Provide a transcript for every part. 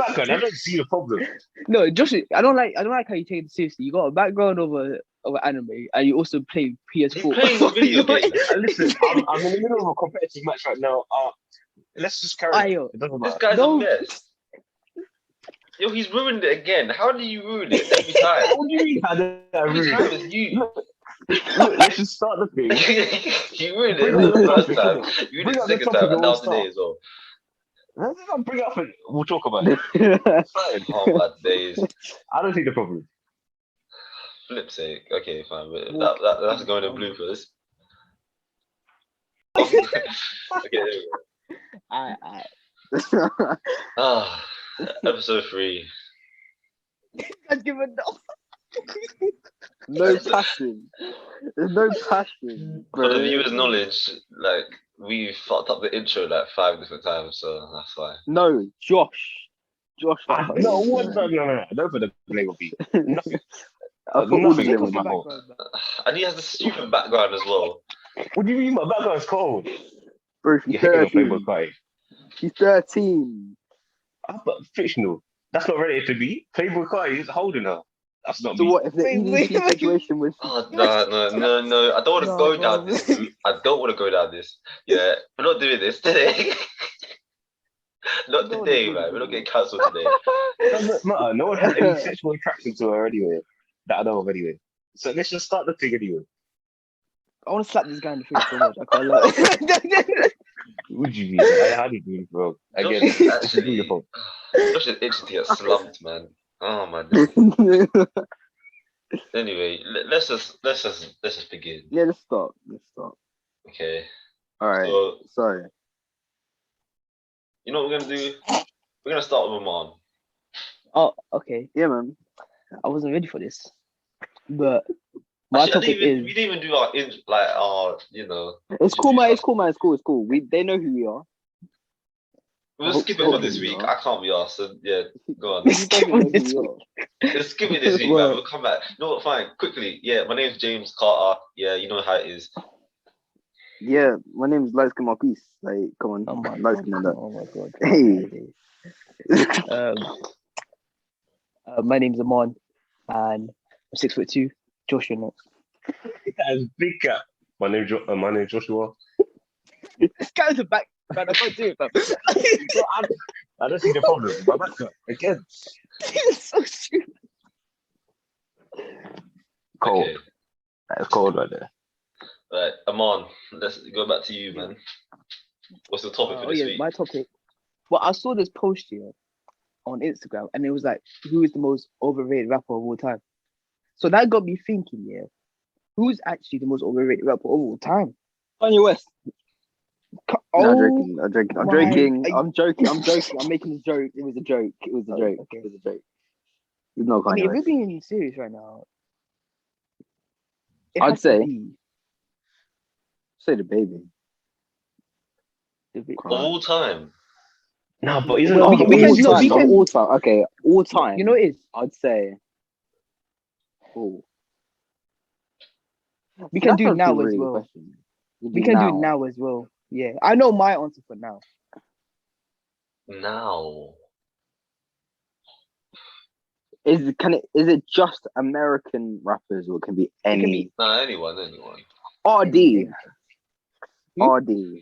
background. I don't see the problem. No, Josh, I don't like how you take it seriously. You got a background of anime, and you also play PS4. He's playing video games. Listen, I'm in the middle of a competitive match right now. Let's just carry on. It doesn't This matter. guy's a mess. Yo, he's ruined it again. How do you ruin it every time? What do you mean? How did I Every ruin time it? it's you. Look, let's just start the thing. You ruined it the first time. You ruined it the second time, and now today as well. Let's bring it up and we'll talk about it. Oh my days. I don't see the problem. Flip's sake. Okay, fine. But that's going in bloopers. Okay, there we go. Episode 3. I'd give it no. No passion. There's no passion. For the viewers' knowledge, like we fucked up the intro like 5 different times, so that's why. No, Josh. No, for the blame will be. I thought all the blame was my fault. And he has a stupid background as well. What do you mean my background's cold? Bro, she's 13. She's 13. But fictional. That's not ready to be. Playboy Carti is holding her. That's not so me. What if the EDP situation was? Oh no! I don't want to go down this route. I don't want to go down this. Yeah, we're not doing this today. Not today, man. We're not getting cancelled today. Doesn't matter. No one has any sexual attraction to her anyway. That I know of anyway. So let's just start the thing anyway. I want to slap this guy in the face so much. I can't lie. Would you mean? How do you mean, bro? Again, Josh is itching to get slumped, man. Oh my God. Anyway, let's just begin. Yeah, let's start. Okay. All right. So, sorry. You know what we're gonna do? We're gonna start with Armaan. Oh, okay. Yeah, man. I wasn't ready for this, but my topic is. We didn't even do our you know. It's cool, man. It's cool. They know who we are. We'll skip it for this week. I can't be asked. So yeah, go on. Let's skip it this Let's skip it this week, man. We'll come back. No, fine. Quickly. Yeah, my name's James Carter. Yeah, you know how it is. Yeah, my name's Light Skin Marquise. Like, come on. Oh my Light Skin on that. Oh my God. Hey. My name's Armaan, and I'm 6'2". Joshua next. That is big cat. My name's Joshua. This guy's a back. Man, I can't do it, man. I don't see the problem. My background again. It's so stupid. Cold. Okay. That's cold right there. Right, Armaan, let's go back to you, man. What's the topic for this week? My topic. Well, I saw this post here on Instagram, and it was like, who is the most overrated rapper of all time? So that got me thinking, yeah, who's actually the most overrated rapper of all time? Kanye West. Oh, No, I'm joking. I'm joking. I'm making a joke. It was a joke. Okay. It's not Kanye Okay, if West. we're being serious right now, I'd say the baby. Of all time. No, but isn't Well, all time. Okay, all time. You know it is. I'd say. Oh. We can do it now as well. We can do it now as well. Yeah, I know my answer for now. Now. Is it just American rappers, or it can be any? Anyone. RD. Yeah,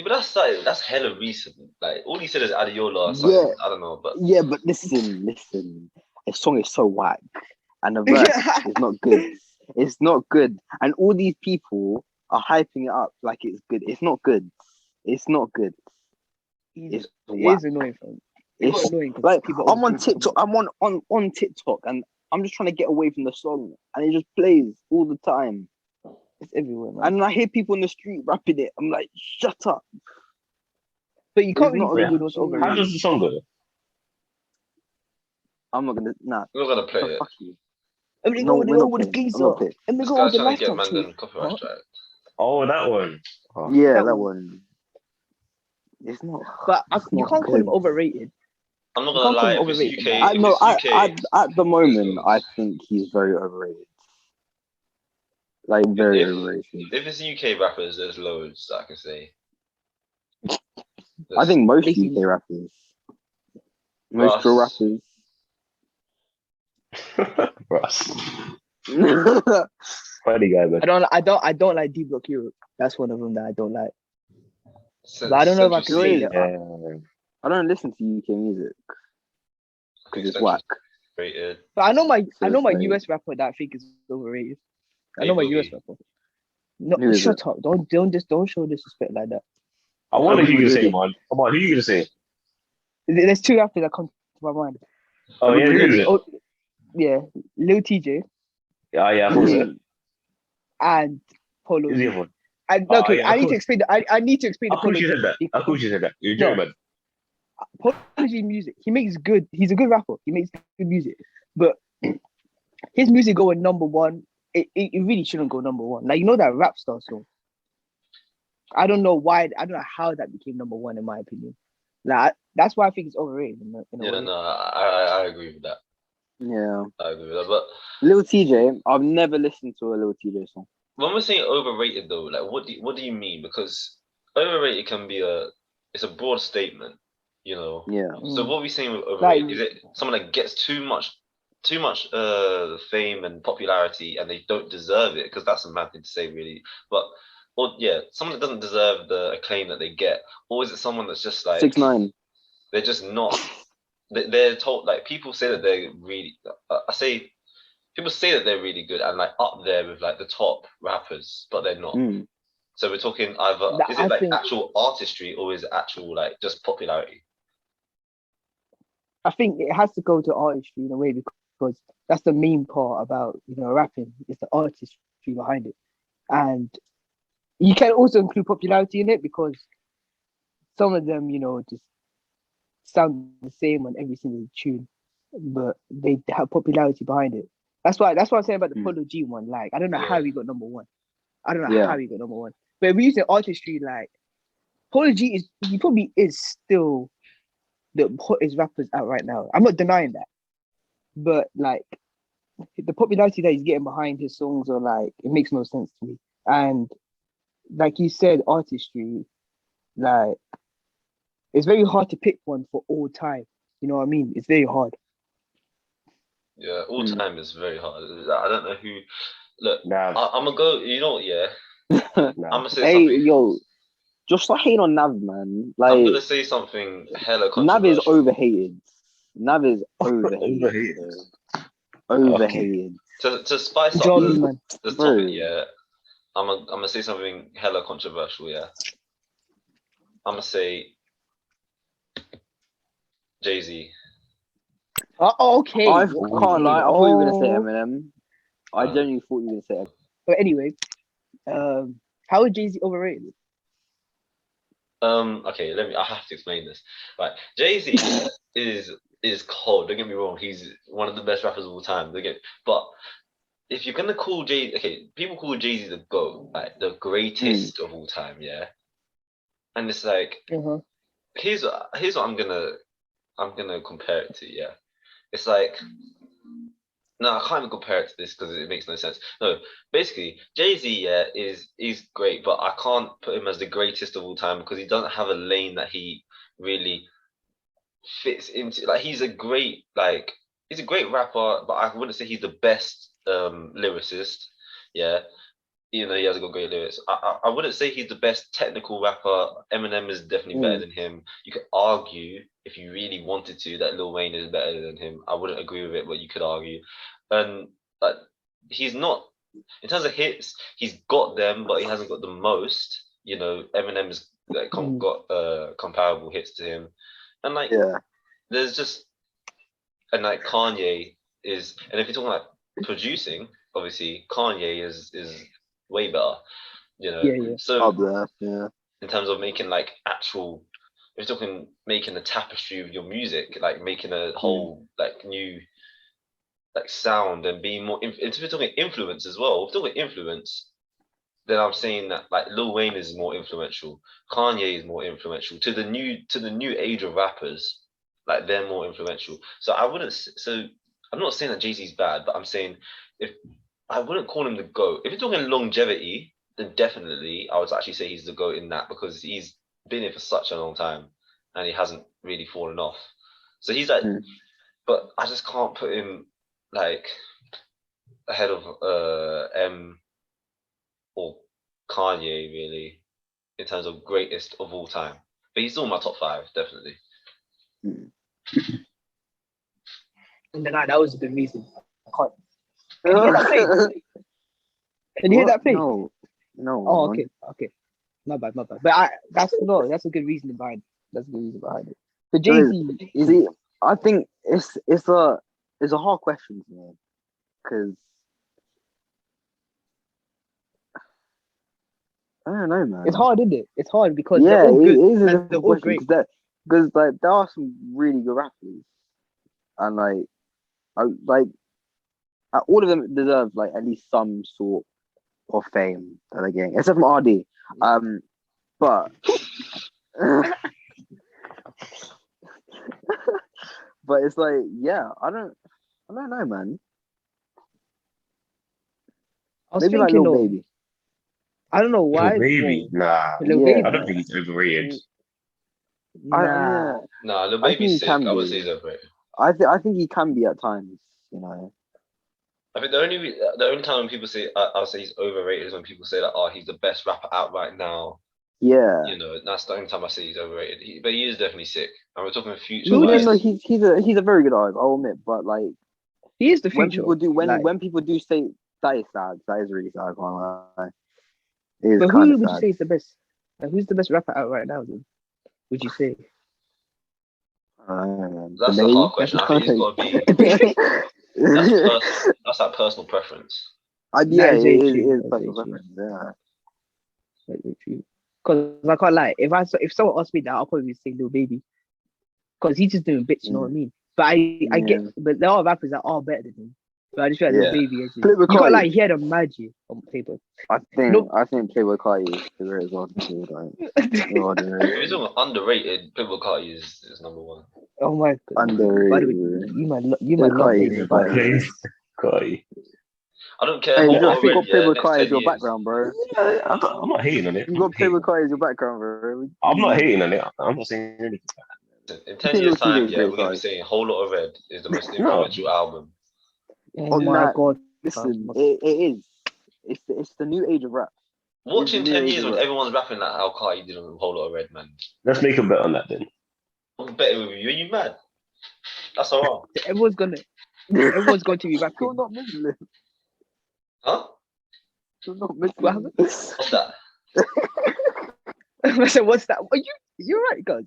but that's hella recent. Like all he said is Adiola or something. Yeah. I don't know, but yeah, but listen. The song is so whack, and the verse is not good. It's not good, and all these people are hyping it up like it's good. It's not good. It's It is annoying, fam. It's annoying. Like I'm on TikTok. I'm on TikTok, and I'm just trying to get away from the song, and it just plays all the time. It's everywhere, man. And I hear people in the street rapping it. I'm like, shut up. But you can't really say who's How overrated. does the song go? I'm not gonna. Nah. we're not gonna play it. Fuck you. And they go with the geezer. And they This go guy's with the trying to get lifetime man tweet. them copyright strike. Oh, that one. Oh. Yeah, that one. It's not. But you not can't call good. him overrated. I'm not gonna lie. If it's overrated. UK, At the moment, I think he's very overrated. Like very overrated. If it's UK rappers, there's loads that I can say. I think most UK rappers. Most drill Russ. Russ. rappers. Funny guy, man. I don't like D Block Europe. That's one of them that I don't like. Cen- But I don't know if I Central can say C. that. Yeah. I don't listen to UK music I think because it's Central whack. rated. But I know my like- US rapper that I think is overrated. I Hey, know my Boogie. US rapper. No, Who is shut up! Don't show disrespect like that. I wonder who Who you gonna is say, it? man. Come on, who you gonna say? There's two rappers that come to my mind. Oh yeah, who is it? Oh, yeah, Lil TJ Yeah, yeah, I thought so. and Polo Who's the G. other one? And Oh, okay, yeah, I of need to course. explain. I need to explain the Of course Polo you G. said that. Of because course you said that. You're No. German. Polo G music. He makes good. He's a good rapper. He makes good music, but his music going number one. It really shouldn't go number one. Like, you know that rap star song. I don't know why. I don't know how that became number one in my opinion. Like, that's why I think it's overrated in a Yeah, way. no, I agree with that. Yeah. I agree with that. But Lil TJ, I've never listened to a Lil TJ song. when we're saying overrated though, like what do you mean? Because overrated can be it's a broad statement, you know. Yeah. So Mm. what are we saying with overrated? Like- Is it someone that gets too much fame and popularity and they don't deserve it? Because that's a mad thing to say, really. But or yeah, someone that doesn't deserve the acclaim that they get, or is it someone that's just like 6ix9ine. they're just not. They're told, like, people say that they're really. I say people say that they're really good and like up there with like the top rappers, but they're not. Mm. So we're talking either That- is it I like think- actual artistry or is it actual like just popularity? I think it has to go to artistry in a way because that's the main part about rapping. It's the artistry behind it, and you can also include popularity in it because some of them, just sound the same on every single tune, but they have popularity behind it. That's why I'm saying about the Mm. Polo G one. Like, I don't know Yeah. how he got number one. I don't know Yeah. how he got number one. But if we use the artistry, like Polo G he probably is still the hottest rappers out right now. I'm not denying that. But like the popularity that he's getting behind his songs are like, it makes no sense to me. And like you said, artistry, like it's very hard to pick one for all time. You know what I mean? It's very hard. Yeah, all Mm. time is very hard. I don't know who. Look, Nah, I'm gonna go. You know what? Yeah, I'm nah. gonna say Hey, something. yo, just stop hating on Nav, man. I'm Like, gonna say something hella Nav is controversial. overhated. Nav is overhated. Overhated. Overhated. To spice up Jordan, man. the Bro. topic, yeah. I'm gonna say something hella controversial, yeah. I'm gonna say Jay-Z. Okay. I can't lie. I thought you were gonna say Oh. Eminem. I genuinely thought you were gonna say Eminem. But anyway, how is Jay-Z overrated? Okay, I have to explain this. Right, Jay-Z is cold. Don't get me wrong. He's one of the best rappers of all time. But if you're gonna call people call Jay-Z the GOAT, like the greatest of all time, yeah. And it's like, Uh-huh. here's what I'm gonna compare it to, yeah. It's like, no, I can't even compare it to this because it makes no sense. No, basically, Jay-Z, yeah, is great, but I can't put him as the greatest of all time because he doesn't have a lane that he really fits into. Like, he's a great rapper, but I wouldn't say he's the best lyricist. Yeah. He has got great lyrics. I wouldn't say he's the best technical rapper. Eminem is definitely better than him. You could argue, if you really wanted to, that Lil Wayne is better than him. I wouldn't agree with it, but you could argue. And he's not, in terms of hits, he's got them, but he hasn't got the most. Eminem's got comparable hits to him. And there's just, and like Kanye is, and if you're talking like producing, obviously Kanye is way better, Yeah. So Up there, yeah. in terms of making like actual, if you're talking making a tapestry of your music, like making a whole like new like sound and being more if you're talking influence as well, if you're talking influence, then I'm saying that like Lil Wayne is more influential, Kanye is more influential to the new age of rappers, like they're more influential. So I'm not saying that Jay-Z's bad, but I'm saying if I wouldn't call him the GOAT. If you're talking longevity, then definitely I would actually say he's the GOAT in that because he's been here for such a long time and he hasn't really fallen off. So he's like, Mm. but I just can't put him like ahead of M or Kanye really in terms of greatest of all time. But he's still in my top 5, definitely. Mm. And then that was a good reason. I can't. Can you hear that play? Can you hear What? that play? No. Oh, man. okay. Not bad. But that's a good reason behind it. That's a good reason behind it. So No, Jay-Z is See, I think it's a hard question to me because I don't know, man. it's hard, isn't it? It's hard because they're Yeah, all it good. is a and they're difficult all question great. because like there are some really good rappers and all of them deserve like at least some sort of fame that they're getting, except from RD. But but it's like, yeah, I don't know, man. I was Maybe like thinking Lil of, Baby. I don't know why. Lil Baby, nah. Lil Yeah. I Baby. don't think he's overrated. Nah. Nah, Lil I think Baby's he sick. can I would be. say he's overrated. I think he can be at times, you know. I think the only time when people say I'll say he's overrated is when people say that he's the best rapper out right now. Yeah. You know, that's the only time I say he's overrated. But he is definitely sick. And we're talking future Who wise. No, he's a very good artist, I'll admit. But like He is the when future. when people do say that is sad, that is really sad. I can't lie. It is But kind who of would you sad. say is the best? Like, who's the best rapper out right now? Then? Would you say? That's a hard question. I think it's got to be. That's like personal preference. Yeah, That is it very is true. personal That's very preference. Yeah. very true. Because I can't lie. If someone asked me that, I'll probably say Lil Baby. Because he's just doing bits, you know what I mean? But I get, but there are rappers that are better than him. But I just feel like Lil Yeah. Baby is just, Playboy you can't Carti. lie, he had a magic on paper. I think Playboy Carti is the greatest artist of all time. If you're talking underrated, Playboy Carti is number 1. Oh my god. Underrated. By the way, you might love Carti Playboy is Carti. better. Carti. I don't care. Hey, Hold you on, got already, Playboy next Carti 10 as your years. background, bro. Yeah, I'm not hating on it. You I'm got not hating Playboy Carti as your background, bro. I'm not hating on it. I'm not saying anything. In 10 years' Little time, TJ's yeah, we're great, gonna be guys. saying "Whole Lot of Red" is the most No. influential album. Oh On my that, god. listen, it is. It's the new age of rap. Watch in It's the 10 new age years of when rap. everyone's rapping like Al Carti did on "Whole Lot of Red," man. Let's make a bet on that then. I'm betting with you. Are you mad? That's alright. Everyone's going to be You're rapping. not Muslim. Huh? You're not What Muslim. happened? What's that? I said, what's that? You're right, guys.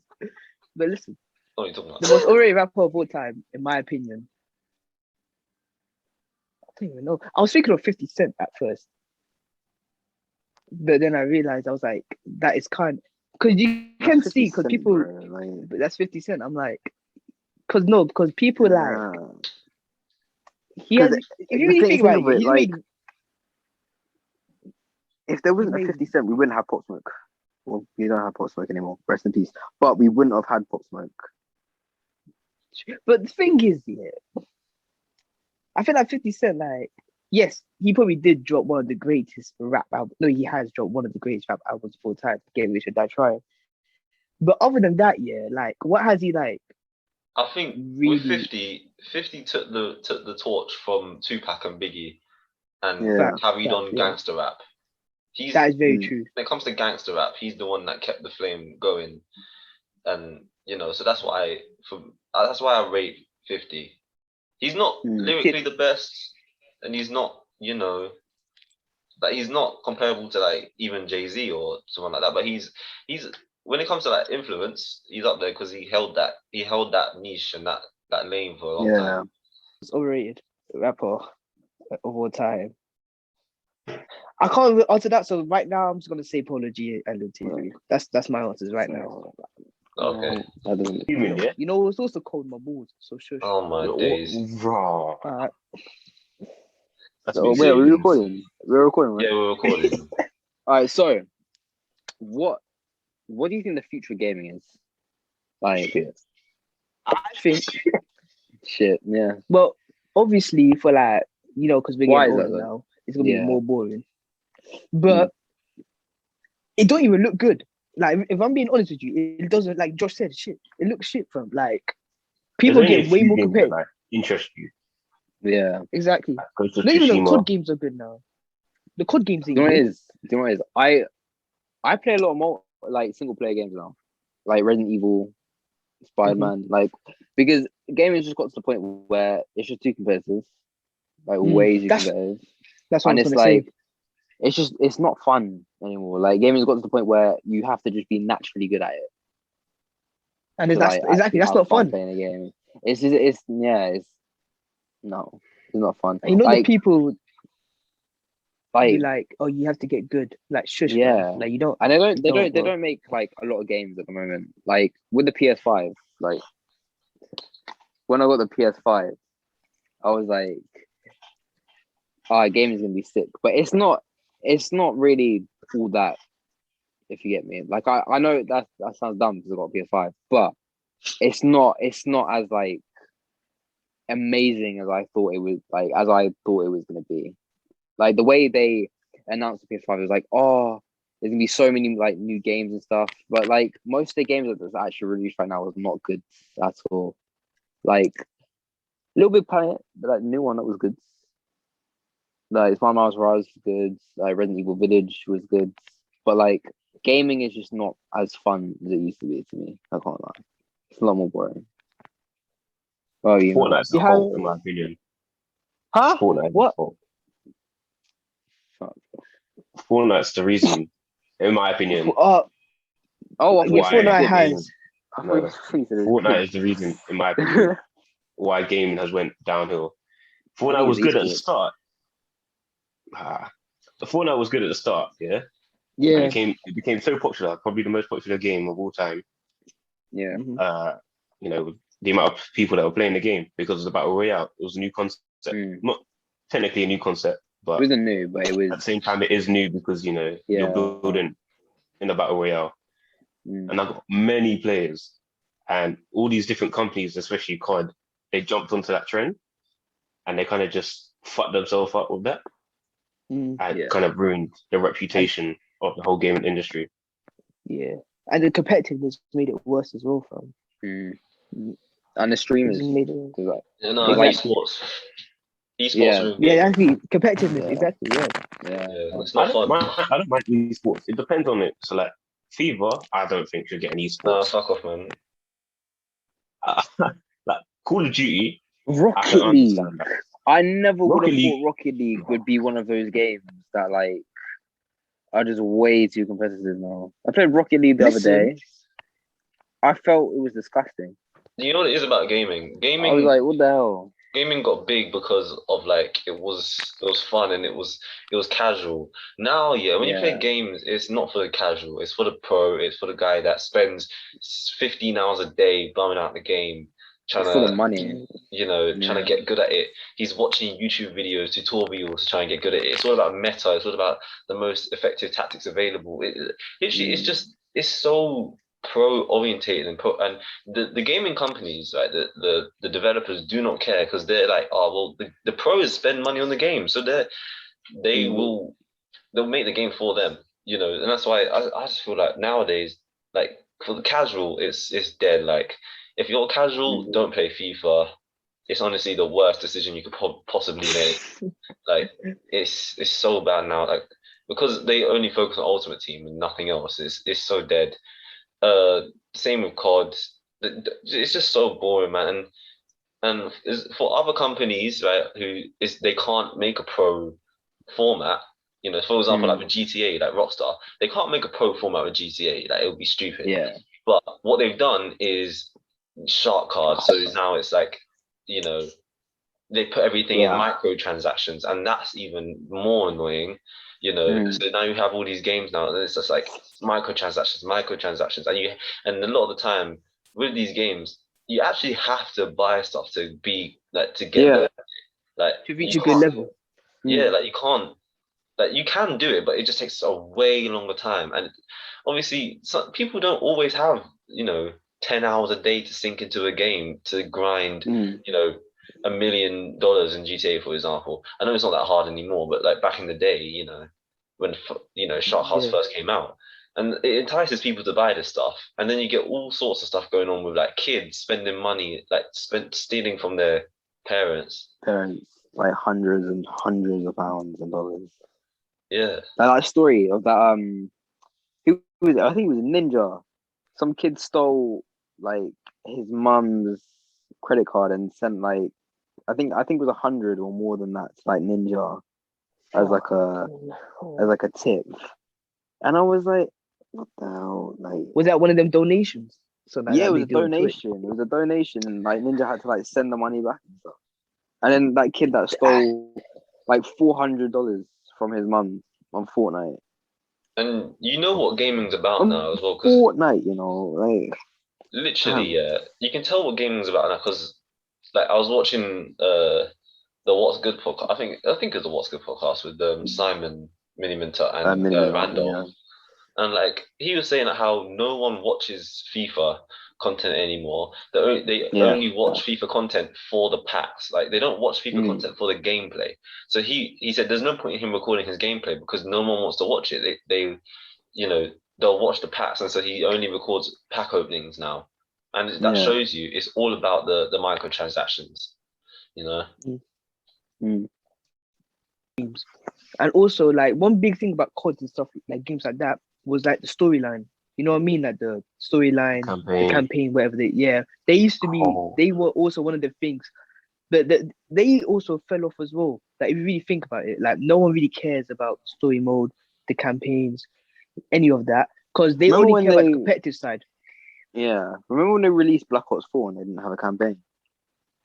But listen, What are you talking about? the most overrated rapper of all time, in my opinion. I don't even know. I was thinking of 50 Cent at first. But then I realized I was like, that is kind because you can see because people but that's 50 Cent. I'm like, because people like he has if you really think about it, he's like, made if there wasn't a 50 Cent, we wouldn't have Pop Smoke. Well, we don't have Pop Smoke anymore. Rest in peace. But we wouldn't have had Pop Smoke. But the thing is, yeah, I feel like 50 Cent, like, yes, he probably did drop one of the greatest rap albums. No, he has dropped one of the greatest rap albums of all time, Get Rich or Die Trying. But other than that, yeah, like, what has he like? I think really with 50 took the torch from Tupac and Biggie and carried on gangster rap. That is very true. When it comes to gangster rap, he's the one that kept the flame going, and you know, so that's why I rate 50. He's not lyrically the best, and he's not, you know, like he's not comparable to like even Jay-Z or someone like that. But he's when it comes to like influence, he's up there because he held that niche and that lane for a long time. It's overrated rapper of all time. I can't answer that. So right now, I'm just gonna say Polo G and Lil Tizzy. That's my answers right now. Okay. You know, it's also cold my balls. So sure. Oh my days. Raw. Alright. So wait, are we recording? We're recording, right? Yeah, we're recording. Alright, so what do you think the future of gaming is? Like, I think shit, yeah. Well, obviously for like, you know, because we're Why getting is that older though? now, it's gonna be more boring. But it don't even look good. Like if I'm being honest with you, it doesn't, like Josh said, shit. It looks shit from like People only a get way few more games that compared. like interest you. Yeah. Exactly. Like Ghost of Not even the Tsushima. COD games are good now. The COD games Do ain't you know what good. it is? Do you know what it is? I play a lot more like single player games now, like Resident Evil, Spider-Man, like because gaming just got to the point where it's just too competitive, like way too That's competitive, that's what I and was it's gonna say. like it's not fun anymore. Like gaming's got to the point where you have to just be naturally good at it And to that's like exactly actually that's have not fun fun. playing a game. It's no, it's not fun. And you know the Like people be like like, oh, you have to get good. Like shush, yeah. man. Like you don't. And they bro. don't make like a lot of games at the moment. Like with the PS5, like when I got the PS5, I was like, "Ah, gaming's gonna be sick," but it's not. It's not really all that. If you get me, like I know that sounds dumb because I got a PS5, but it's not. It's not as like amazing as I thought it was. Like as I thought it was gonna be. Like the way they announced the PS5, it was like, oh, there's gonna be so many like new games and stuff. But like most of the games that's actually released right now was not good at all. Like Little Big Planet, that new one that was good. Like Spider Miles Morales was good. Like Resident Evil Village was good. But like gaming is just not as fun as it used to be to me. I can't lie. It's a lot more boring. Oh, you man. Fortnite's You a have fault, in my opinion. huh? Fortnite's What? a fault. Fuck. Fortnite's the reason, in my opinion, Oh, Oh, I thought yeah. you said why Fortnite kids. gaming. has. I No, thought you said it was Fortnite kids. is the reason, in my opinion, why gaming has went downhill. I Fortnite think was it's good at the esports. start. The Fortnite was good at the start, yeah. Yeah. It became so popular, probably the most popular game of all time. Yeah. Mhm. You know, with the amount of people that were playing the game because of the battle royale. It was a new concept, Mm. not technically a new concept, It but wasn't new, but it was at the same time, it is new because you know you're yeah. building in the battle royale, Mm. and I've got many players, and all these different companies, especially COD, they jumped onto that trend, and they kind of just fucked themselves up with that, Mm, and Yeah. kind of ruined the and reputation of the whole gaming industry. yeah, and the competitiveness made it worse as well, fam. Mm. Mm, And the It streamers, just made it worse. 'cause, like, You know, because like Exactly. esports yeah, ruin Yeah, gaming. actually, competitiveness. yeah, Exactly. Yeah. yeah, Yeah, it's not fun. I don't mind esports. It depends on it. So like FIFA, I don't think should get an Nah, esports. fuck off, man. Like Call of Duty, I can Rocket League. understand that. I never would Rocket have League, thought Rocket League would be one of those games that like are just way too competitive now. I played Rocket League the other Listen, day. I felt it was disgusting. You know what it is about gaming? I was like, what the hell? Gaming got big because of like it was fun and it was casual. Now, yeah, when you play Yeah, games, it's not for the casual. It's for the pro. It's for the guy that spends 15 hours a day bumming out the game, trying it's for the to money. trying to Yeah. get good at it. He's watching YouTube videos, tutorials to try and get good at it. It's all about meta. It's all about the most effective tactics available. Literally, it's Mm. just it's so pro orientated and the gaming companies, right? The developers do not care because they're like, oh well, the pros spend money on the game, so they Mm. will they'll make the game for them, and that's why I just feel like nowadays, like for the casual, it's dead. Like if you're casual, Mm. don't play FIFA. It's honestly the worst decision you could possibly make. Like it's so bad now. Like because they only focus on Ultimate Team and nothing else. It's so dead. Same with COD. It's just so boring, man. And for other companies, right, who is they can't make a pro format. For example, like Mm. with GTA, like Rockstar, they can't make a pro format with GTA. Like it would be stupid. Yeah. But what they've done is shark cards. So now it's like, you know, they put everything in Yeah. microtransactions, and that's even more annoying. Mm. So now you have all these games now, and it's just like microtransactions, and a lot of the time with these games, you actually have to buy stuff to be like to get Yeah. like to reach you a good can't, level. yeah, like you can't, like you can do it, but it just takes a way longer time, and obviously some people don't always have 10 hours a day to sink into a game to grind Mm. $1 million in GTA, for example. I know it's not that hard anymore, but like back in the day, when Shark House Yeah. first came out, And it entices people to buy this stuff, and then you get all sorts of stuff going on with like kids spending money, like stealing from their parents. Like hundreds and hundreds of pounds and dollars. Yeah. That story of that who was it? I think it was a ninja. Some kid stole like his mum's credit card and sent like I think it was 100 or more than that to like Ninja as like a tip. And I was like, what the hell? Like, Was that one of them donations? So yeah, it was a donation. It was a donation, and like Ninja had to like send the money back and stuff. And then that kid that stole like $400 from his mum on Fortnite. And you know what gaming's about now as well, because Fortnite, you know, like literally, you can tell what gaming's about now because, like, I was watching the What's Good podcast. I think it's the What's Good podcast with Simon Miniminter and Randolph. Yeah. And like he was saying how no one watches FIFA content anymore. They only watch FIFA content for the packs. Like they don't watch FIFA content for the gameplay. So he said there's no point in him recording his gameplay because no one wants to watch it. They they'll watch the packs, and so he only records pack openings now. And that shows you it's all about the microtransactions, you know. And also, like one big thing about COD and stuff, like games like that, was like the storyline. You know what I mean? Like the storyline, the campaign, whatever they used to be. They were also one of the things that they also fell off as well. Like if you really think about it, like no one really cares about story mode, the campaigns, any of that, because they only care about the competitive side. Yeah, remember when they released Black Ops 4 and they didn't have a campaign?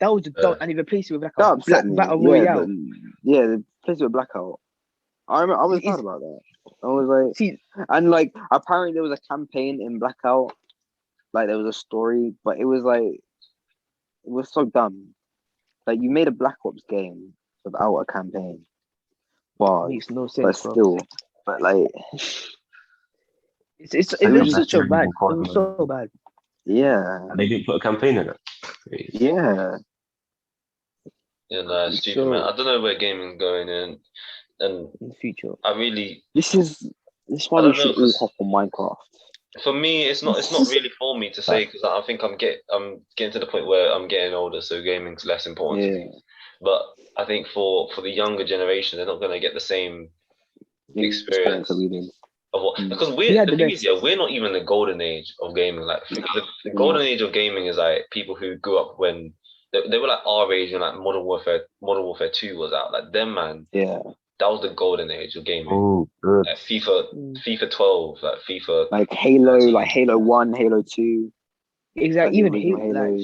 That was and they replaced it with like a Black Battle Royale. They replaced it with Blackout. I was mad about that. I was like, see, and like apparently there was a campaign in Blackout, like there was a story, but it was so dumb. Like you made a Black Ops game without a campaign. Well, makes no sense. But like, it's such a bad. It was so bad. Yeah, and they didn't put a campaign in it. Yeah. Yeah, no, it's stupid, man. I don't know where gaming's going in the future. This is why we should all hop on Minecraft. For me, it's not really for me to say because I think I'm getting to the point where I'm getting older, so gaming's less important to me. But I think for the younger generation, they're not going to get the same experience of what, because the thing is, we're not even the golden age of gaming. Like the golden age of gaming is like people who grew up when they were like our age and like Modern Warfare 2 was out. Like them, man. Yeah. That was the golden age of gaming. Oh, good. Like FIFA 12, like FIFA. Like Halo, like Halo 1, Halo 2. Exactly, even Halo.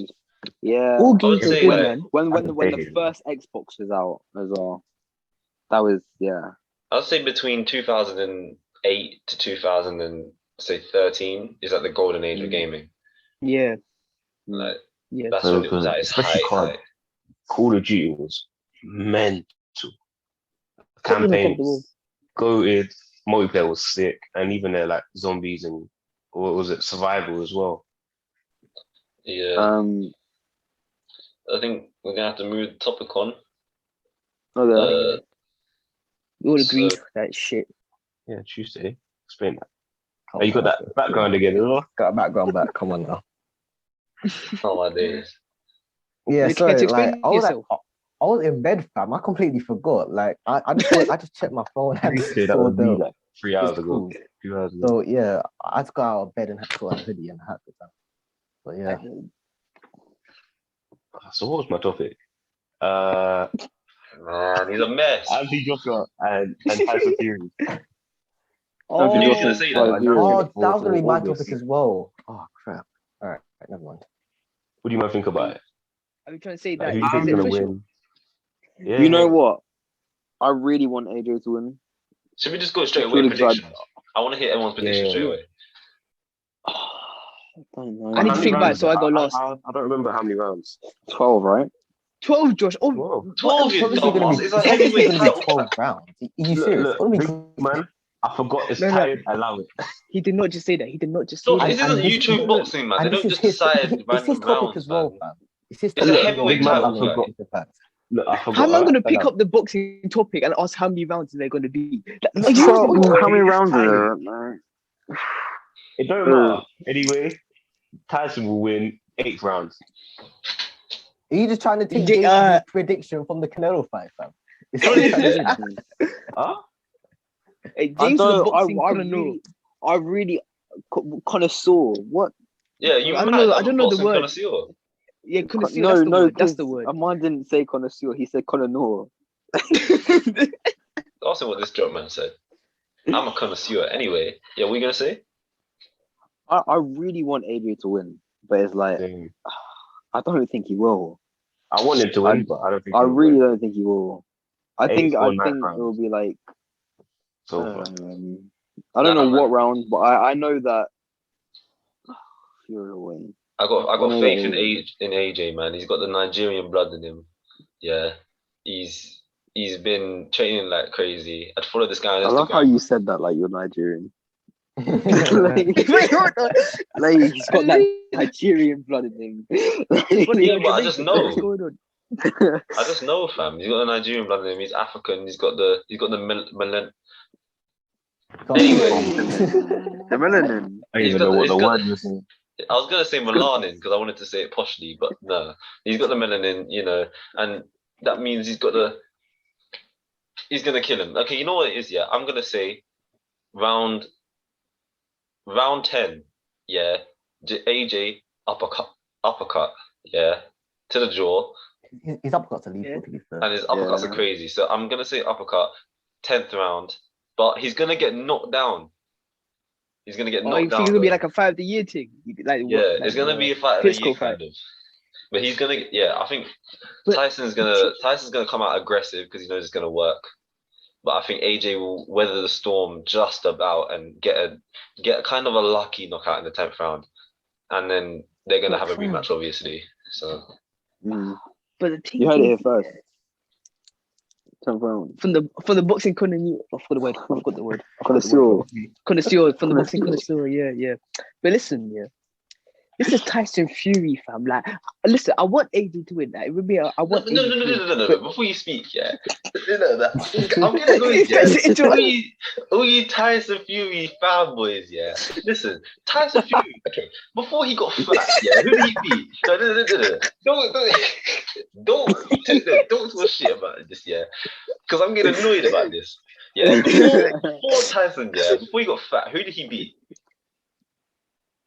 Yeah. All games are good, man. When the first Xbox was out as well. That was, I'd say between 2008 to 2013 is like the golden age of gaming. Yeah. Like, that's when it was at its height. Call of Duty was mental. Campaigns, goated, multiplayer was sick, and even their like zombies and what was it, survival as well. Yeah. I think we're gonna have to move the topic on. Okay. We all agreed that shit. Yeah, Tuesday. Explain that. Oh, you got that background again, as Got a background back. Come on now. Oh my days. Yeah, You sorry. can't explain Like, yourself. I was in bed, fam. I completely forgot. Like, I just checked my phone. And that was me like 3 hours ago. Cool. 2 hours ago. So yeah, I just got out of bed and got a hoodie and a hat. But yeah. So what was my topic? Man, he's a mess. Anthony Joshua and Tyson Fury. Oh, you were gonna say that. Oh, that was gonna be my topic as well. Oh crap! All right, never mind. What do you might think about it? Are you trying to say that? Who's gonna win? Yeah. You know what? I really want AJ to win. Should we just go straight away predictions? I want to hear everyone's prediction straight away. I don't know. I need to think about it, so I go last. I don't remember how many rounds. 12, right? 12, Josh. Oh, 12 is dumbass. It's a heavyweight title. 12 rounds. Are you serious? Look, man, I forgot it's tired. I allow it. He did not just say that. This isn't YouTube boxing, man. They don't just decide random rounds, as well, man. It's a heavyweight title. Look, I forgot. How am I going to pick up the boxing topic and ask how many rounds they're going to be? How many rounds are there? It don't matter. Anyway, Tyson will win 8th round. Are you just trying to take J- Jason's prediction from the Canelo fight, fam? Is that what you're trying to do? Huh? Hey, I James is a don't. boxing connoisseur. I really connoisseur. What? Yeah, you I might don't know. have I don't know the boxing word. connoisseur. Yeah, connoisseur. No, That's the no. word. That's the word. Armaan didn't say connoisseur. He said connoisseur. Also, what this joke man said. I'm a connoisseur. Anyway, yeah, what are you gonna say? I really want Adrian to win, but it's like Same. I don't think he will. I want him to win, but I don't think I he'll really win. don't think he will. I 8th think or it 9th round will be like so far. I don't know Nah, what man. round, but I know that Fury will win. I got know faith that in AJ, man. He's got the Nigerian blood in him. Yeah, he's been training like crazy. I'd follow this guy on I love how Instagram. you said that like you're Nigerian. Wait, what the- Like he's got that Nigerian blood in him. Funny, Yeah, you're but I just Jamaican. know. What's going on? I just know, fam. He's got the Nigerian blood in him. He's African. He's got the Anyway. The melanin. I don't He's even got know the- what he's the got- word was. I was gonna say melanin because I wanted to say it poshly, but no. He's got the melanin, and that means he's gonna kill him. Okay, you know what it is, yeah? I'm gonna say round 10, yeah. AJ uppercut, yeah, to the jaw, His uppercuts are lethal, to be fair. and his uppercuts are crazy. So I'm gonna say uppercut, 10th round, but he's gonna get knocked down. He's gonna get Oh, knocked you think down. it's gonna be though. like a 5 of the year thing? Like Yeah, what, it's like, gonna be a fight of the Klitschko year, fight. kind of. But he's gonna, yeah. I think But- Tyson's gonna come out aggressive because he knows it's gonna work. But I think AJ will weather the storm just about and get a kind of a lucky knockout in the 10th round, and then they're gonna have a rematch, obviously. So But the thing You heard it is, here first. 10th round. from the boxing connoisseur, I forgot the word. I forgot the word. Connoisseur. Connoisseur from the boxing Connoisseur. connoisseur. Yeah. But listen, yeah. This is Tyson Fury, fam. Like, listen, I want AJ to win. Like, it would be. I want no. AJ to win. But before you speak, yeah, I'm gonna go. Yeah, all you Tyson Fury fanboys, yeah. Listen, Tyson Fury. Okay, before he got fat, yeah, who did he beat? No. Don't talk shit about this, yeah, because I'm getting annoyed about this. Yeah, before Tyson, yeah, before he got fat, who did he beat?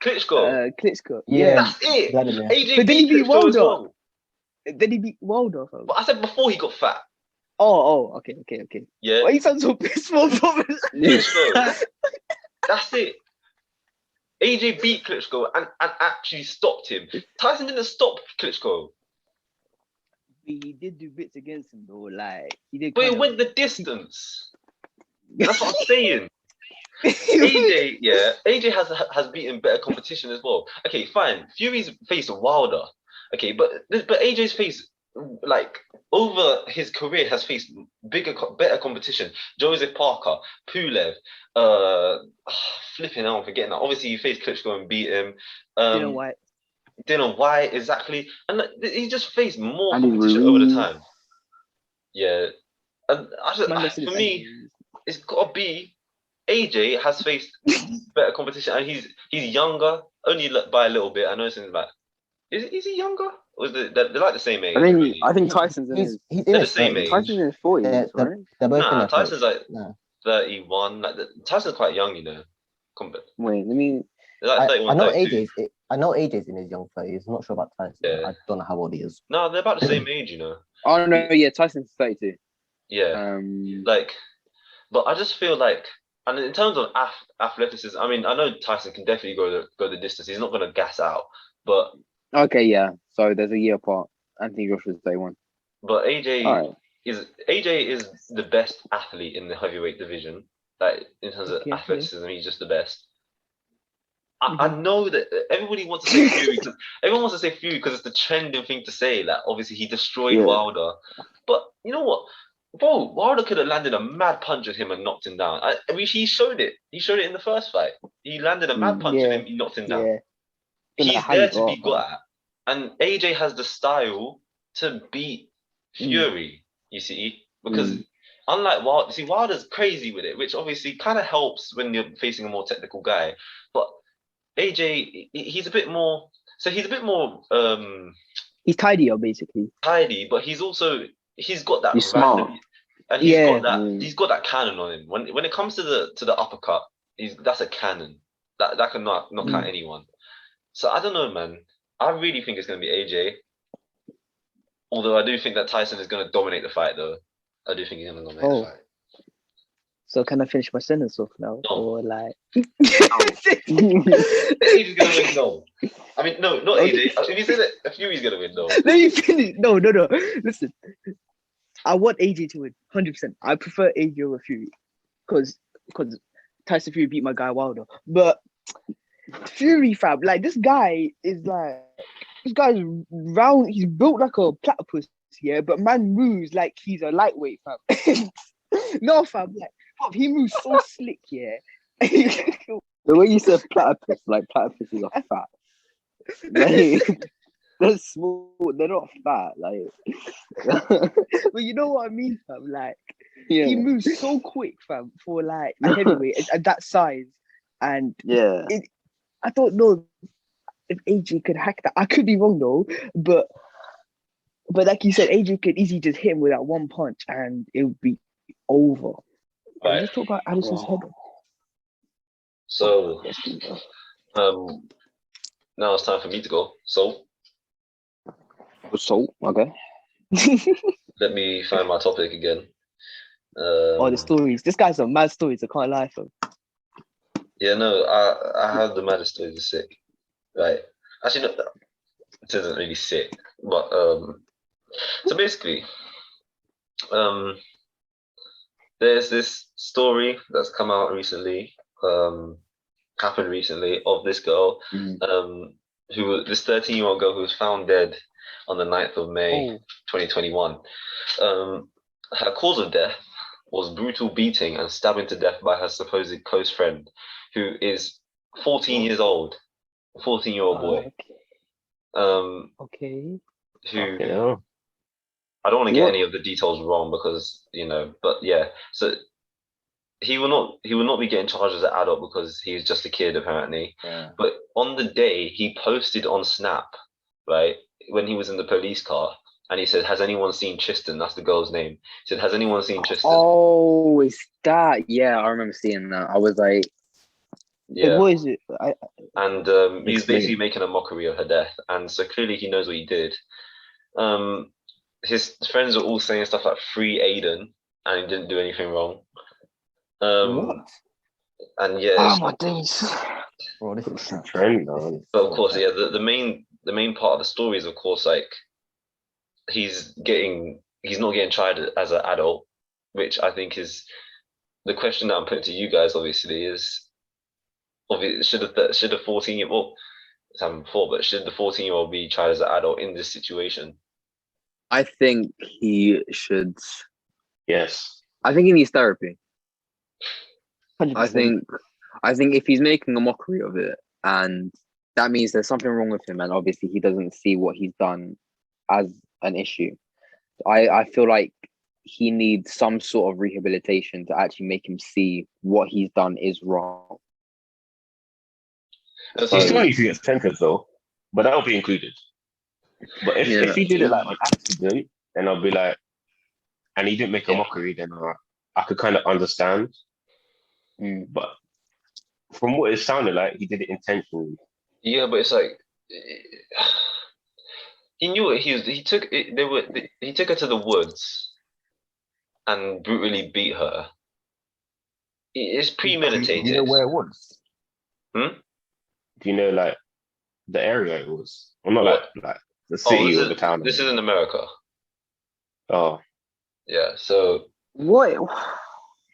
Klitschko. Klitschko. Yeah. That's it. Vladimir. AJ But then he beat Klitschko as Wilder. well. Then he beat Wilder, fam. But I said before he got fat. Oh, okay. Yeah. Why you sound so pissed off? Klitschko. That's it. AJ beat Klitschko and actually stopped him. Tyson didn't stop Klitschko, He did do bits against him though. Like he did. but kind it of- went the distance. That's what I'm saying. AJ has beaten better competition as well. Okay, fine. Fury's faced Wilder. Okay, but AJ's faced, like, over his career has faced better competition. Joseph Parker, Pulev, flipping out, I'm forgetting that. Obviously, he faced Klitschko and beat him. Dylan White, exactly. And like, he just faced more Andy competition over the Ruiz. time. Yeah. And for me, it's got to be AJ has faced better competition, and he's younger, only by a little bit. I know it's like, is he younger? Or they're like the same age? I think Tyson's in his. He's They're in the his same 30s. age. Tyson's in his 40s, right? They're both in Nah, their Tyson's 30s. like No. 31. Like Tyson's quite young, Wait, let me. They're like 31, 32. I know AJ's in his young 30s. I'm not sure about Tyson. Yeah. I don't know how old he is. No, they're about the same age, Oh no, yeah, Tyson's 32. Yeah. Like, but I just feel like, and in terms of athleticism, I mean, I know Tyson can definitely go the distance. He's not going to gas out, but Okay, yeah. So there's a year apart. Anthony Joshua's day one. But AJ All right. is the best athlete in the heavyweight division. Like, in terms of athleticism, he's just the best. I know that everybody wants to say Fury. Everyone wants to say Fury because it's the trending thing to say. Like, obviously, he destroyed Wilder. But you know what? Bro, Wilder could have landed a mad punch at him and knocked him down. I mean, he showed it. He showed it in the first fight. He landed a mad punch at him, he knocked him down. Yeah. He's there to be got at. And AJ has the style to beat Fury, you see? Because unlike Wild, see, Wilder's crazy with it, which obviously kind of helps when you're facing a more technical guy. But AJ, he's a bit more. So he's a bit more He's tidier, basically. tidy, but he's got that He's smart. and he's got that cannon on him. When it comes to the uppercut, that's a cannon that can knock out anyone. So I don't know, man. I really think it's gonna be AJ. Although I do think that Tyson is gonna dominate the fight, though. I do think he's gonna dominate the fight. So can I finish my sentence off now, No. or like? AJ's gonna win, no. I mean, no, not AJ. If you say that Fury's gonna win, no. Let me finish. No. Listen, I want AJ to win, 100%. I prefer AJ over Fury, because Tyson Fury beat my guy Wilder. But Fury, fam, like this guy's round. He's built like a platypus, yeah. But man moves like he's a lightweight, fam. No, fam, like he moves so slick, yeah. The way you said platypus, like platypuses are fat. Like, they're small, they're not fat. Like, But you know what I mean, fam? Like, yeah, he moves so quick, fam, for like a heavyweight at that size. And yeah. I don't know if AJ could hack that. I could be wrong though, but like you said, AJ could easily just hit him with that one punch and it would be over. Right. Let's talk about Addison's head. So, now it's time for me to go. So, Okay. let me find my topic again. The stories. This guy's a mad stories. I can't lie, fam. Yeah, no, I have the maddest stories of sick. Right. Actually, no, it isn't really sick, but so basically, there's this story that's come out recently, happened recently, of this girl, this 13-year-old girl who was found dead on the 9th of May, 2021. Her cause of death was brutal beating and stabbing to death by her supposed close friend, who is 14 years old, a 14-year-old boy. Okay. Who I don't want to get any of the details wrong because, but yeah. So he will not be getting charged as an adult because he's just a kid apparently. Yeah. But on the day he posted on Snap, right, when he was in the police car, and he said, "Has anyone seen Tristan?" That's the girl's name. He said, "Has anyone seen Tristan?" Oh, it's that. Yeah, I remember seeing that. I was like, yeah. What is it? And he's basically making a mockery of her death, and so clearly he knows what he did. His friends are all saying stuff like "Free Aiden," and he didn't do anything wrong. What? And yeah, oh my days. Bro, this is a trend, though. but of course, yeah, the main part of the story is, of course, like he's not getting tried as an adult, which I think is the question that I'm putting to you guys. Obviously, is should the 14-year-old, it's happened before, but should the 14-year-old be tried as an adult in this situation? I think he should. Yes. I think he needs therapy. 100%. I think if he's making a mockery of it, and that means there's something wrong with him, and obviously he doesn't see what he's done as an issue. I feel like he needs some sort of rehabilitation to actually make him see what he's done is wrong. He's still only to get sentenced though, but that'll be included. But if he did it like on accident, then I'll be like, and he didn't make a mockery, then I could kind of understand. But from what it sounded like, he did it intentionally. Yeah, but it's like he knew what he was. He took it. He took her to the woods and brutally beat her. It's premeditated. Do you know where it was? Do you know like the area it was? Well, not like the city or the town. This is in America. Oh. Yeah. So what is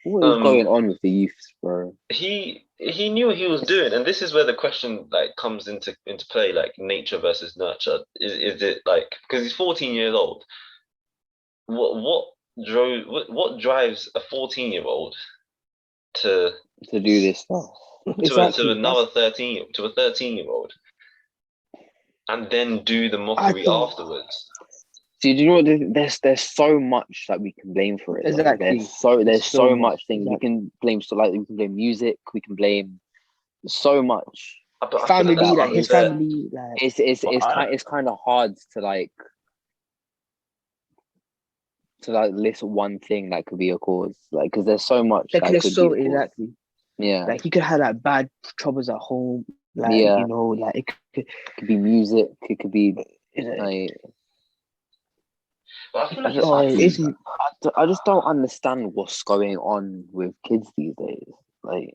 going on with the youths, bro? He knew what he was doing, and this is where the question like comes into play, like nature versus nurture. Is it like, because he's 14 years old? What drives a 14-year-old to do this stuff? to another 13-year-old, and then do the mockery afterwards? See, do you know what? There's so much that we can blame for it. Like, Exactly. there's so So much much, things we exactly. can blame. So like we can blame music, we can blame so much. But I feel Family, that's like his unfair. family, like It's kind of hard to list one thing that could be a cause, like because there's so much that could have be so the cause. exactly. Yeah, Like he could have had like bad troubles at home, like Yeah. you know, like it could be music, it could be like like. But I feel like I just don't understand what's going on with kids these days. Like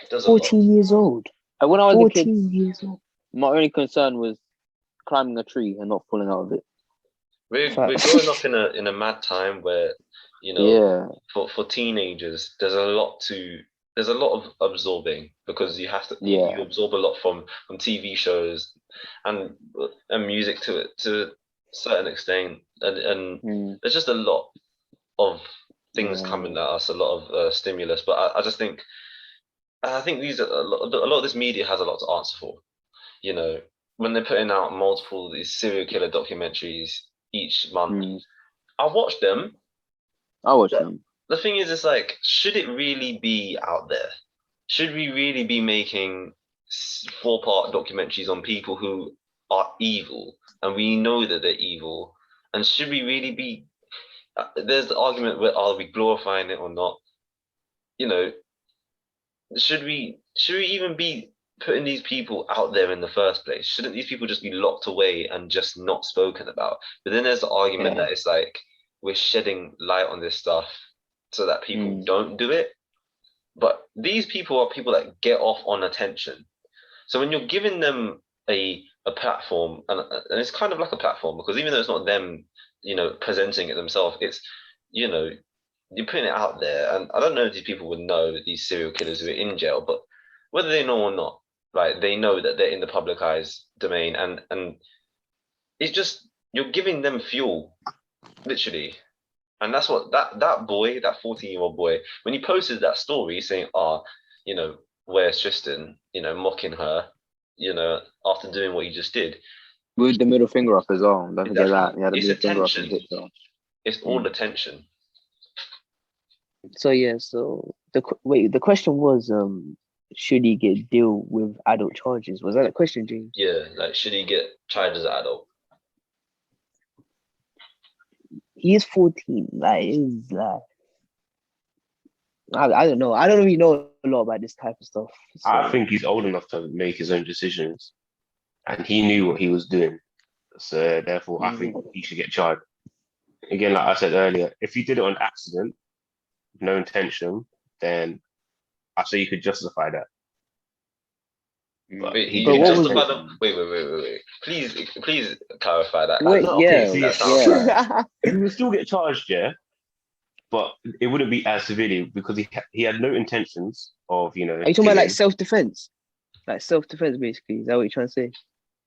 there's a lot. 14 years old. when I was a kid, 14 years old. my only concern was climbing a tree and not falling out of it. We're Facts. growing up in a mad time where, you know, Yeah, for teenagers, there's a lot of absorbing because you have to you absorb a lot from TV shows and music to a certain extent, and there's just a lot of things coming at us, a lot of stimulus. But I just think these are a lot of this media has a lot to answer for. You know, when they're putting out multiple of these serial killer documentaries each month, I watch them. The thing is, it's like, should it really be out there? Should we really be making 4-part documentaries on people who are evil and we know that they're evil? And should we really be? There's the argument where are we glorifying it or not? You know, should we even be putting these people out there in the first place? Shouldn't these people just be locked away and just not spoken about? But then there's the argument that it's like we're shedding light on this stuff so that people don't do it. But these people are people that get off on attention. So when you're giving them a platform, and it's kind of like a platform, because even though it's not them, you know, presenting it themselves, it's, you know, you're putting it out there. And I don't know if these people would know, these serial killers who are in jail, but whether they know or not, right, they know that they're in the public eye's domain, and it's just, you're giving them fuel, literally. And that's what that boy, that 14-year-old boy, when he posted that story saying, you know, where's Tristan, you know, mocking her, you know, after doing what he just did. With the middle finger up as well. Don't forget that. Yeah, it's attention. It's all attention. So yeah, the question was, should he deal with adult charges? Was that a question, James? Yeah, like should he get charged as an adult? He is 14. Like, it's like I don't know. I don't really know a lot about this type of stuff. So. I think he's old enough to make his own decisions, and he knew what he was doing. So therefore, I think he should get charged. Again, like I said earlier, if he did it on accident, no intention, then I say you could justify that. But wait, Please clarify that. Wait, He would still get charged, yeah, but it wouldn't be as severely because he had no intentions of, you know. Are you talking about like self-defense? Like self-defense, basically. Is that what you're trying to say?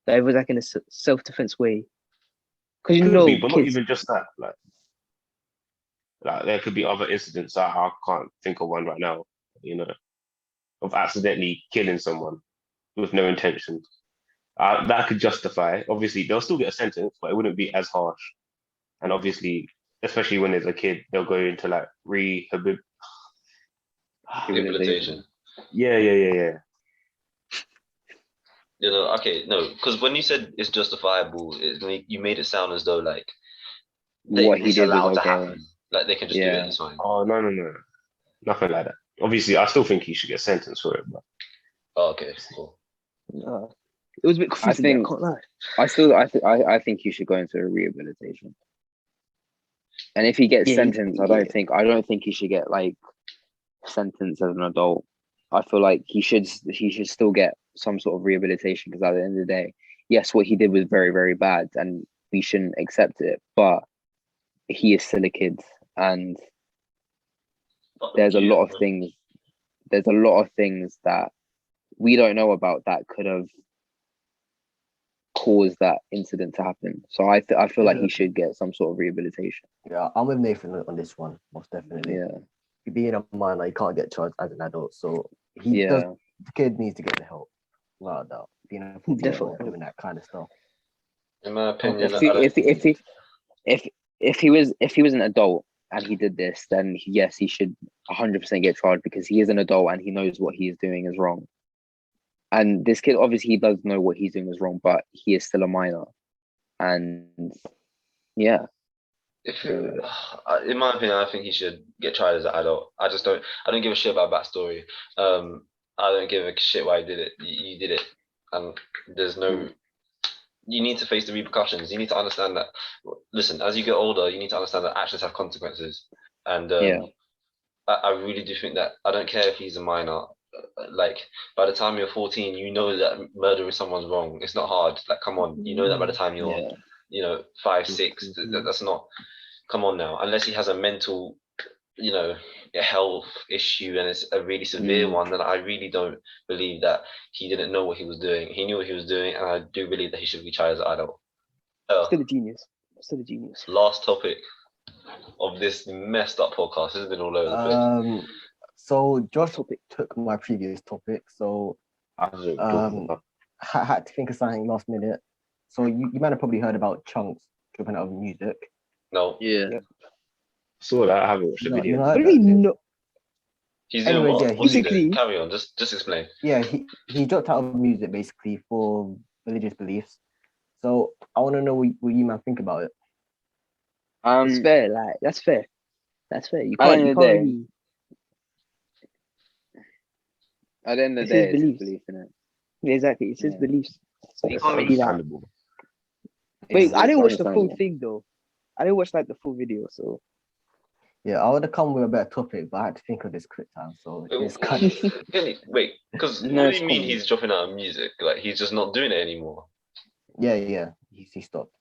That it was like in a self-defense way. Because you know, but not even just that. Like there could be other incidents. I can't think of one right now. You know, of accidentally killing someone with no intention. That could justify. Obviously, they'll still get a sentence, but it wouldn't be as harsh. And obviously, especially when there's a kid, they'll go into like rehabilitation. Yeah. You know, okay, no, because when you said it's justifiable, you made it sound as though like what he did was okay. Happen. Like they can just do it, it's fine. Oh no, nothing like that. Obviously, I still think he should get sentenced for it. But... Oh, okay, cool. It was a bit confusing. I think he should go into a rehabilitation. And if he gets sentenced, I don't think he should get like sentenced as an adult. I feel like he should still get some sort of rehabilitation, because at the end of the day, yes, what he did was very, very bad and we shouldn't accept it, but he is still a kid, and there's a lot of things that we don't know about that could have caused that incident to happen. So I feel like he should get some sort of rehabilitation. Yeah, I'm with Nathan on this one, most definitely. Yeah. Being a minor, he can't get charged as an adult, so the kid needs to get the help. Without doubt. Being a 14-year-old doing that kind of stuff. In my opinion, if he was an adult and he did this, then yes, he should 100% get charged because he is an adult and he knows what he is doing is wrong. And this kid, obviously, he does know what he's doing is wrong, but he is still a minor. And yeah. In my opinion, I think he should get tried as an adult. I don't give a shit about backstory. I don't give a shit why he did it. You did it, and there's no. You need to face the repercussions. You need to understand that. Listen, as you get older, you need to understand that actions have consequences. And I really do think that I don't care if he's a minor. Like by the time you're 14, you know that murdering someone's wrong. It's not hard. Like come on, you know that by the time you're, 5, 6. That's not. Come on now, unless he has a mental, a health issue and it's a really severe one, then I really don't believe that he didn't know what he was doing. He knew what he was doing, and I do believe that he should be tried as an adult. Still a genius. Last topic of this messed up podcast. This has been all over the place. So Josh took my previous topic, so I had to think of something last minute. So you might have probably heard about Chunks dropping out of music. No. Yeah. Saw that. I haven't watched the video. What do we know? He's doing what? What's he doing? Carry on. Just explain. Yeah, he dropped out of music basically for religious beliefs. So I want to know what you man think about it. It's fair. Like that's fair. You can't really... At the end of the day, it's his belief in it. Yeah, exactly, it's his beliefs. So you can't really that. Wait, I didn't watch the full thing though. I didn't watch like the full video, so yeah, I would have come with a better topic, but I had to think of this quick time. So it's kind of wait, because what do you mean he's dropping out of music? Like he's just not doing it anymore? Yeah, he stopped.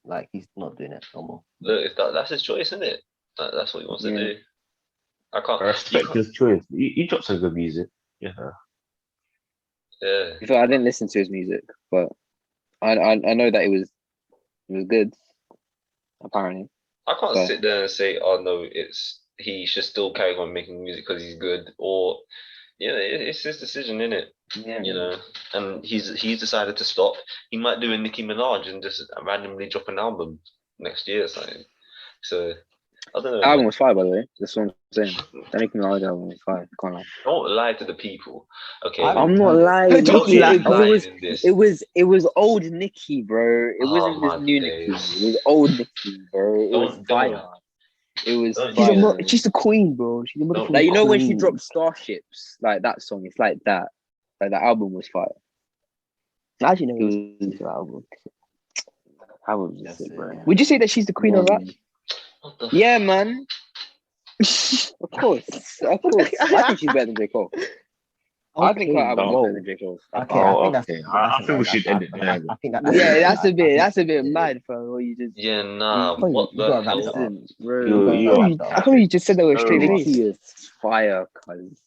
Like he's not doing it no more. Look, if that's his choice, isn't it? That's what he wants to do. I respect his choice. He drops some good music. Yeah. Yeah. I didn't listen to his music, but I know that it was good. Apparently, I can't sit there and say, "Oh no, he should still carry on making music because he's good," or it's his decision, isn't it? Yeah. And he's decided to stop. He might do a Nicki Minaj and just randomly drop an album next year or something. So I don't know. The album was fire, by the way. That's what I'm saying. The Nicki Minaj album was fire. Can't lie. Don't lie to the people. Okay. I'm not lying. Don't lie. It was old Nicki, bro. It wasn't this new Nicki. It was old Nicki, bro. It was fire. It was fire. She's the queen, bro. She's the motherfucking like, you know queen. when she dropped Starships, like that song, it's like that. Like the album was fire. I actually never listened to the album. Album was sick, bro. Would you say that she's the queen of rap? Yeah, man. Of course. I think she's better than J. Cole. I think her album is better than J. Cole. I think we should end it there. I think that's a bit mad, bro. What you just what the hell? I thought you just said that with straight face. Nicki is fire, cuz.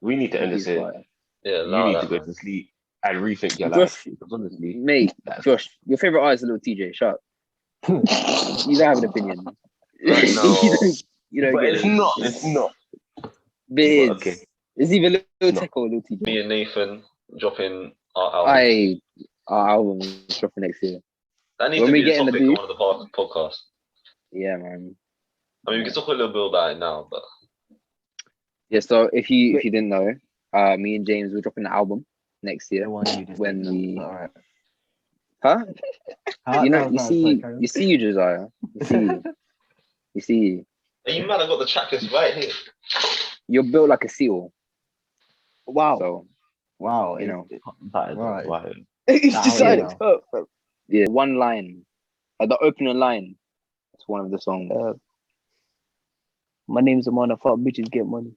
We need to end this here. Yeah, you need to go to sleep and rethink your life. Because honestly, mate, Josh, your favorite artist is Lil TJ. Shut up. You don't have an opinion. You don't but get it's it. not. It's not. Okay. It's either Lil Tech or Lil TJ. Me and Nathan dropping our album. Our album is dropping next year. That needs to be the topic of one of the podcasts. Yeah, man. I mean, we can talk a little bit about it now, but yeah. So if you didn't know, me and James were dropping the album next year when we. Huh? You see, Joesiah. You see. You man, I got the tracklist right here. You're built like a seal. Wow. So, wow. That is right. He's decided. Yeah, one line. The opening line. It's one of the songs. My name's Armaan. Fuck bitches get money.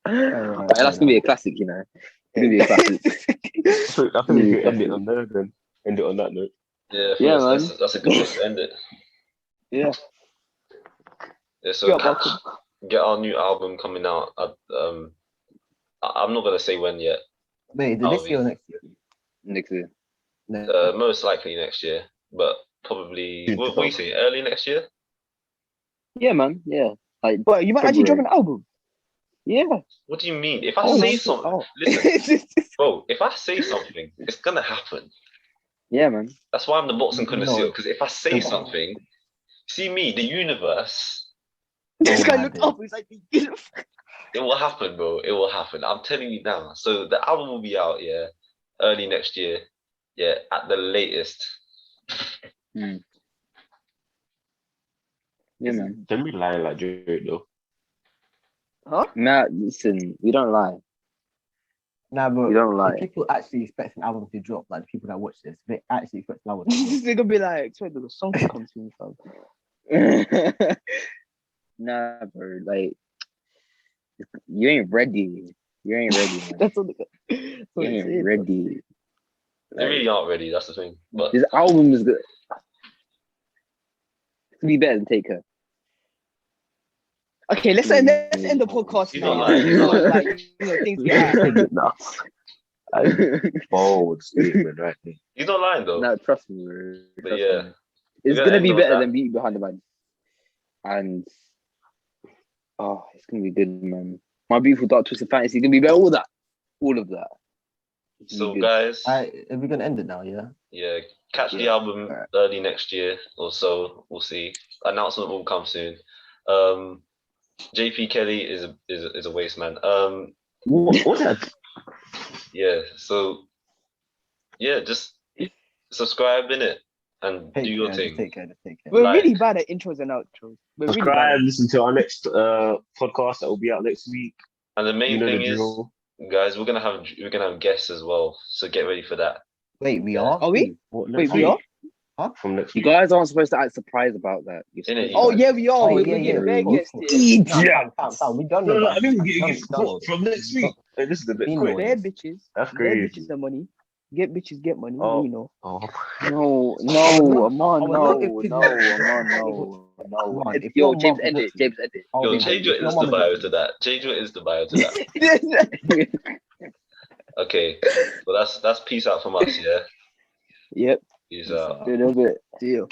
That's gonna be a classic, It's gonna be a classic. I think we can end it on there then. End it on that note. Yeah, man. That's a good way to end it. Yeah. Yeah, so get our new album coming out. I'm not gonna say when yet. Wait, this year or next year? Next year. Most likely next year, but probably what do you say? Early next year? Yeah, man. Yeah. But you might actually drop an album. Yeah. What do you mean? If I Oh, say shit. something, Oh. listen, bro. If I say something, it's gonna happen. Yeah, man. That's why I'm the boxing connoisseur. No. Because if I say something, see me, the universe, This Oh guy my looked days. up. He's like, it will happen, bro. It will happen. I'm telling you now. So the album will be out, yeah, early next year, yeah, at the latest. Yeah, man. Don't be lying like Drake though. huh? Nah, listen, we don't lie. Nah, but You don't lie. if people actually expect an album to drop, like the people that watch this, they actually expect an album to drop. They're gonna be like, expect the song to come soon, fam. Nah, bro. Like, you ain't ready. You ain't ready, man. That's all they got. You ain't ready. They really aren't ready. That's the thing. But This album is good. It's gonna be better than Take Her. Okay, let's end the podcast He's now. not lying, he's not So, lying. like, things get out. That's a bold statement right there. he's not lying though. No, trust me, bro. But Trust yeah. me. It's We're gonna gonna be end on better that. than Beat Behind the Band. And it's gonna be good, man. My Beautiful Dark Twisted Fantasy gonna be better. All of that. It's gonna So be good. guys, Alright, are we gonna end it now? Yeah. yeah, catch the Yeah. album Alright. early next year or so. We'll see. Announcement will come soon. JP Kelly is a waste man. What's that? Yeah. So yeah, just subscribe in it and Take do your care. thing. Just take care. Just take care. We're Like- really bad at intros and outros. We're really bad Subscribe, at listen to our next podcast that will be out next week. And the main You know thing the is, drill. guys, we're gonna have guests as well. So get ready for that. Wait, we Yeah. are. Are we? What, Wait, next we week? are? From next You week. guys aren't supposed to act surprised about that. You're Innit, supposed you Oh, guys? yeah, we are. Oh, We're yeah, getting very of guests course. here. We done No, with no, that. I didn't get Done- you done with from next week. Hey, this is a bit We quick. know They're bitches. That's They're crazy. bitches the money. Get bitches, get money. Oh. We know. Oh. No, Amon, I would love if no, people- Amon, no. Amon, if Yo, your James, mum end it. pussy- James, end it. Oh, Yo, okay, change if your your Insta mum is bio a- to that. Change your Insta bio to that. Okay. Well, that's peace out from us. Yeah. Yep. Peace out. Do a little bit. See you.